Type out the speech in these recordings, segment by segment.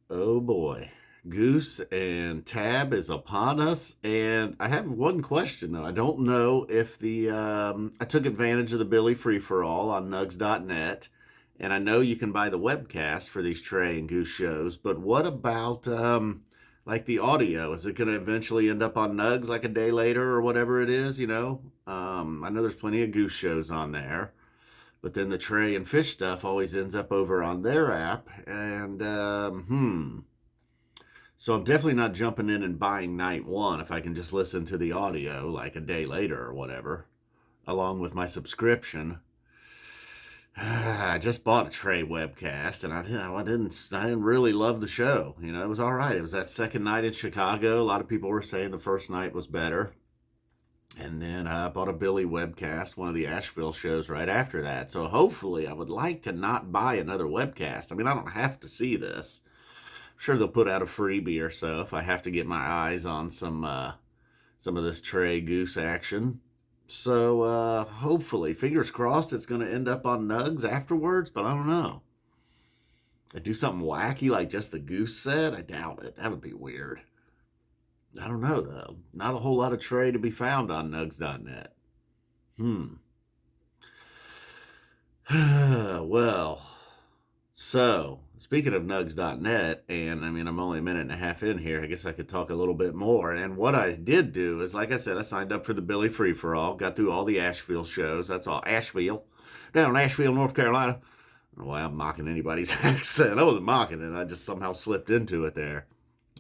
Oh boy. Goose and Tab is upon us. And I have one question though. I don't know if I took advantage of the Billy Free for All on Nugs.net. And I know you can buy the webcast for these Trey and Goose shows, but what about like the audio? Is it going to eventually end up on Nugs like a day later or whatever it is, I know there's plenty of Goose shows on there. But then the Trey and Fish stuff always ends up over on their app. And, So I'm definitely not jumping in and buying night one if I can just listen to the audio like a day later or whatever, along with my subscription. I just bought a Trey webcast, and I didn't really love the show. It was all right. It was that second night in Chicago. A lot of people were saying the first night was better. And then I bought a Billy webcast, one of the Asheville shows right after that. So hopefully I would like to not buy another webcast. I mean, I don't have to see this. I'm sure they'll put out a freebie or so if I have to get my eyes on some of this Trey Goose action. So hopefully, fingers crossed, it's going to end up on Nugs afterwards, but I don't know. I do something wacky like just the Goose said? I doubt it. That would be weird. I don't know, though. Not a whole lot of Trey to be found on Nugs.net. Well, so speaking of Nugs.net, and I mean, I'm only a minute and a half in here. I guess I could talk a little bit more. And what I did do is, like I said, I signed up for the Billy Free for All, got through all the Asheville shows. That's all. Asheville, down in Asheville, North Carolina. I don't know why I'm mocking anybody's accent. I wasn't mocking it. I just somehow slipped into it there.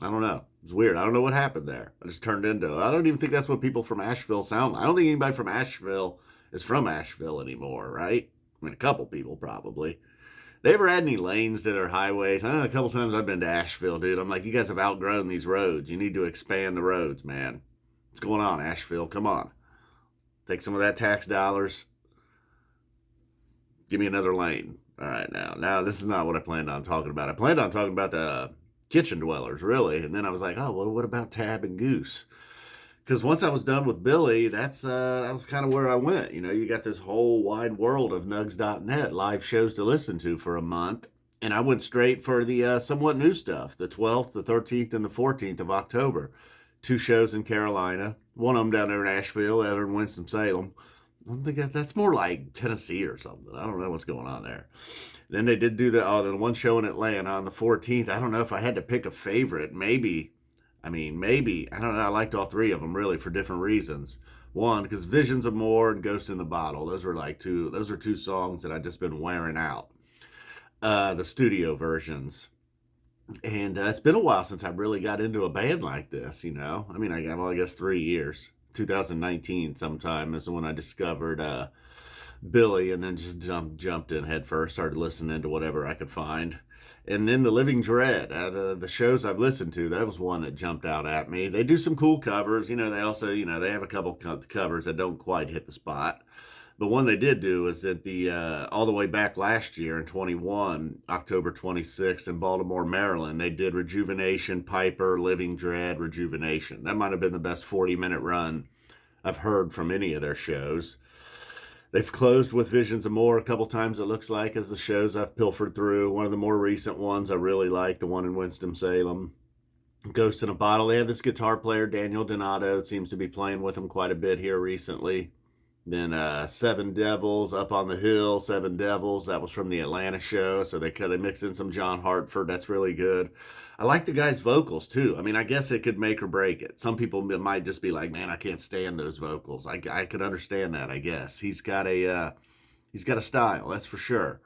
I don't know. It's weird. I don't know what happened there. I just turned into it. I don't even think that's what people from Asheville sound like. I don't think anybody from Asheville is from Asheville anymore, right? I mean, a couple people probably. They ever add any lanes to their highways? I know a couple times I've been to Asheville, dude. I'm like, you guys have outgrown these roads. You need to expand the roads, man. What's going on, Asheville? Come on. Take some of that tax dollars. Give me another lane. All right, now this is not what I planned on talking about. I planned on talking about the kitchen dwellers, really. And then I was like, oh, well, what about Tab and Goose? Because once I was done with Billy, that was kind of where I went. You got this whole wide world of Nugs.net live shows to listen to for a month. And I went straight for the somewhat new stuff, the 12th, the 13th, and the 14th of October. 2 shows in Carolina, one of them down there in Asheville, the other in Winston-Salem. I don't think that's more like Tennessee or something. I don't know what's going on there. Then they did do the one show in Atlanta on the 14th. I don't know if I had to pick a favorite. Maybe, I don't know. I liked all 3 of them really for different reasons. One, because Visions of Mohr and Ghost in the Bottle. Those are 2 songs that I've just been wearing out. The studio versions. And it's been a while since I really got into a band like this, I mean, I guess 3 years. 2019 sometime is when I discovered Billy, and then just jumped in head first, started listening to whatever I could find. And then The Living Dread, the shows I've listened to, that was one that jumped out at me. They do some cool covers. They also, they have a couple covers that don't quite hit the spot. But one they did do is at the all the way back last year in 21, October 26th in Baltimore, Maryland. They did Rejuvenation, Piper, Living Dread, Rejuvenation. That might have been the best 40-minute run I've heard from any of their shows. They've closed with Visions of Mohr a couple times, it looks like, as the shows I've pilfered through. One of the more recent ones I really like, the one in Winston-Salem. Ghost in a Bottle. They have this guitar player, Daniel Donato, seems to be playing with them quite a bit here recently. Then Seven Devils, Up on the Hill, Seven Devils. That was from the Atlanta show, so they mixed in some John Hartford. That's really good. I like the guy's vocals, too. I mean, I guess it could make or break it. Some people might just be like, man, I can't stand those vocals. I could understand that, I guess. He's got a style, that's for sure.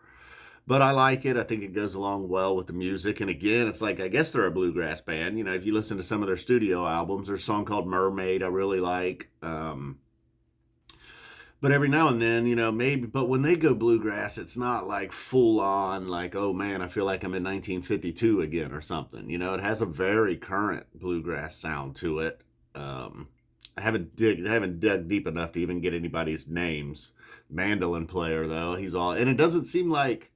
But I like it. I think it goes along well with the music. And again, it's like, I guess they're a bluegrass band. If you listen to some of their studio albums, there's a song called Mermaid I really like. But every now and then, maybe, but when they go bluegrass, it's not like full on, like, oh man, I feel like I'm in 1952 again or something. It has a very current bluegrass sound to it. I haven't dug deep enough to even get anybody's names. Mandolin player, though, and it doesn't seem like,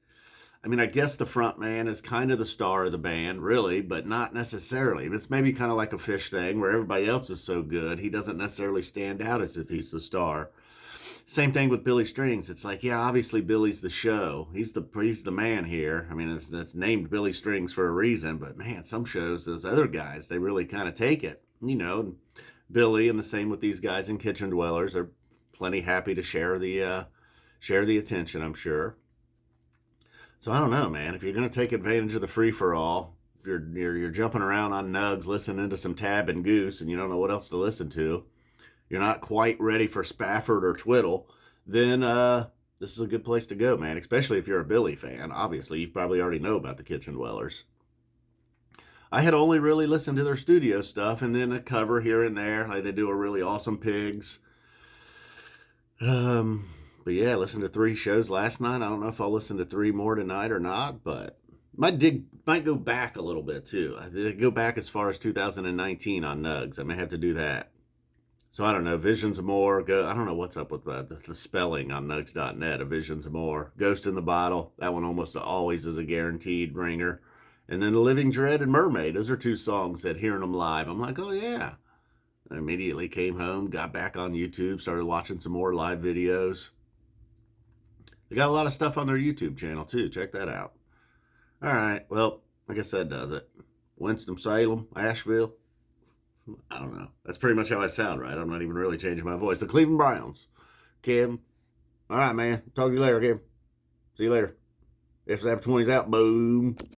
I mean, I guess the front man is kind of the star of the band, really, but not necessarily. It's maybe kind of like a Fish thing where everybody else is so good, he doesn't necessarily stand out as if he's the star. Same thing with Billy Strings. It's like, yeah, obviously Billy's the show. He's the man here. I mean, it's named Billy Strings for a reason. But man, some shows, those other guys, they really kind of take it. Billy, and the same with these guys in Kitchen Dwellers, are plenty happy to share the attention, I'm sure. So I don't know, man. If you're going to take advantage of the free for all, if you're jumping around on Nugs, listening to some Tab and Goose, and you don't know what else to listen to, you're not quite ready for Spafford or Twiddle, then this is a good place to go, man. Especially if you're a Billy fan. Obviously, you probably already know about the Kitchen Dwellers. I had only really listened to their studio stuff, and then a cover here and there. Like, they do a really awesome Pigs. But yeah, I listened to 3 shows last night. I don't know if I'll listen to 3 more tonight or not, but might go back a little bit too. I go back as far as 2019 on Nugs. I may have to do that. So I don't know. Visions of Mohr. I don't know what's up with the spelling on Nugs.net of Visions of Mohr. Ghost in the Bottle. That one almost always is a guaranteed ringer. And then The Living Dread and Mermaid. Those are 2 songs that hearing them live, I'm like, oh yeah. I immediately came home, got back on YouTube, started watching some more live videos. They got a lot of stuff on their YouTube channel too. Check that out. All right. Well, I guess that does it. Winston-Salem, Asheville. I don't know. That's pretty much how I sound, right? I'm not even really changing my voice. The Cleveland Browns. Kim. All right, man. Talk to you later, Kim. See you later. F-Zap 20's out. Boom.